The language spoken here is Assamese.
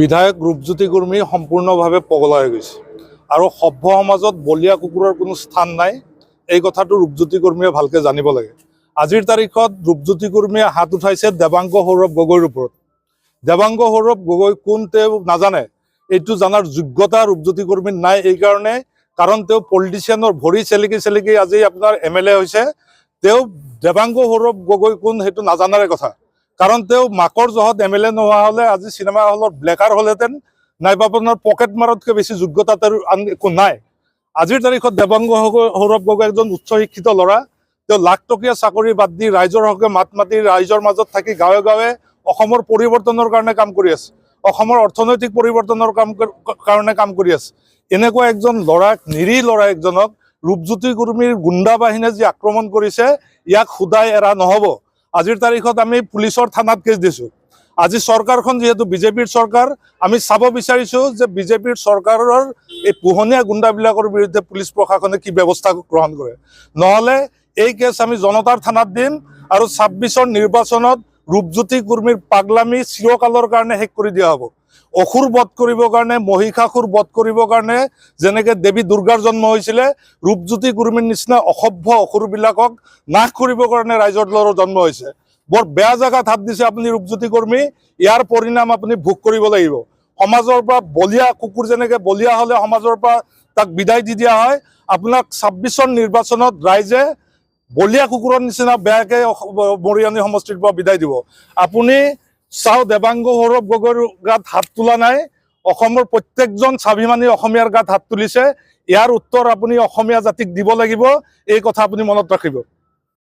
বিধায়ক ৰূপজ্যোতি কুৰ্মী সম্পূৰ্ণভাৱে পগলা হৈ গৈছে আৰু সভ্য সমাজত বলিয়া কুকুৰৰ কোনো স্থান নাই। এই কথাটো ৰূপজ্যোতি কুৰ্মীয়ে ভালকে জানিব লাগে। আজিৰ তাৰিখত ৰূপজ্যোতি কুৰ্মীয়ে হাত উঠাইছে দেৱাংগ সৌৰভ গগৈৰ ওপৰত। দেৱাংগ সৌৰভ গগৈ কোন তেওঁ নাজানে, এইটো জানাৰ যোগ্যতা ৰূপজ্যোতি কুৰ্মীৰ নাই। এইকাৰণে কাৰণ তেওঁ পলিটিচিয়ানৰ ভৰি চেলেকি আজি আপোনাৰ MLA হৈছে। তেওঁ দেৱাংগ সৌৰভ গগৈ কোন সেইটো নাজানাৰে কথা। কাৰণ তেওঁ মাকৰ জহত MLA নোহোৱা হ'লে আজি চিনেমা হলত ব্লেকাৰ হ'লহেঁতেন, নাইবা আপোনাৰ পকেট মাৰতকৈ বেছি যোগ্যতা তেওঁৰ একো নাই। আজিৰ তাৰিখত দেৱাংগ সৌৰভ গগৈ এজন উচ্চ শিক্ষিত ল'ৰা। তেওঁ লাখ টকীয়া চাকৰি বাদ দি ৰাইজৰ হকে মাত মাতি ৰাইজৰ মাজত থাকি গাঁৱে গাঁৱে অসমৰ পৰিৱৰ্তনৰ কাৰণে কাম কৰি আছে, অসমৰ অৰ্থনৈতিক পৰিৱৰ্তনৰ কাৰণে কাম কৰি আছে। এনেকুৱা একজন ল'ৰাক, নিৰীহ ল'ৰা একজনক ৰূপজ্যোতি কুৰ্মীৰ গুণ্ডা বাহিনীয়ে যি আক্ৰমণ কৰিছে, ইয়াক সোধাই এৰা নহ'ব। আজিৰ তাৰিখত আমি পুলিচৰ থানাত কেছ দিছোঁ। আজি চৰকাৰখন যিহেতু বিজেপিৰ চৰকাৰ, আমি চাব বিচাৰিছোঁ যে বিজেপিৰ চৰকাৰৰ এই পোহনীয়া গুণ্ডাবিলাকৰ বিৰুদ্ধে পুলিচ প্ৰশাসনে কি ব্যৱস্থা গ্ৰহণ কৰে। নহ'লে এই কেছ আমি জনতাৰ থানাত দিম আৰু 26ৰ নিৰ্বাচনত ৰূপজ্যোতি কুৰ্মীৰ পাগলামি চিৰকালৰ কাৰণে শেষ কৰি দিয়া হ'ব। অসুৰ বধ কৰিবৰ কাৰণে, মহিষাসুৰ বধ কৰিবৰ কাৰণে যেনেকৈ দেৱী দুৰ্গাৰ জন্ম হৈছিলে, ৰূপজ্যোতি কুৰ্মীৰ নিচিনা অসভ্য অসুৰবিলাকক নাশ কৰিবৰ কাৰণে ৰাইজৰ দলৰ জন্ম হৈছে। বৰ বেয়া জেগাত হাত দিছে আপুনি ৰূপজ্যোতি কুৰ্মী। ইয়াৰ পৰিণাম আপুনি ভোগ কৰিব লাগিব। সমাজৰ পৰা বলিয়া কুকুৰ যেনেকৈ বলিয়া হ'লে সমাজৰ পৰা তাক বিদায় দি দিয়া হয়, আপোনাক 26ৰ নিৰ্বাচনত ৰাইজে বলিয়া কুকুৰৰ নিচিনা বেয়াকৈ মৰিয়নি সমষ্টিৰ পৰা বিদায় দিব। আপুনি চাওঁ, দেৱাংগ সৌৰভ গগৈৰ গাত হাত তোলা নাই, অসমৰ প্ৰত্যেকজন স্বাভিমানী অসমীয়াৰ গাত হাত তুলিছে। ইয়াৰ উত্তৰ আপুনি অসমীয়া জাতিক দিব লাগিব, এই কথা আপুনি মনত ৰাখিব।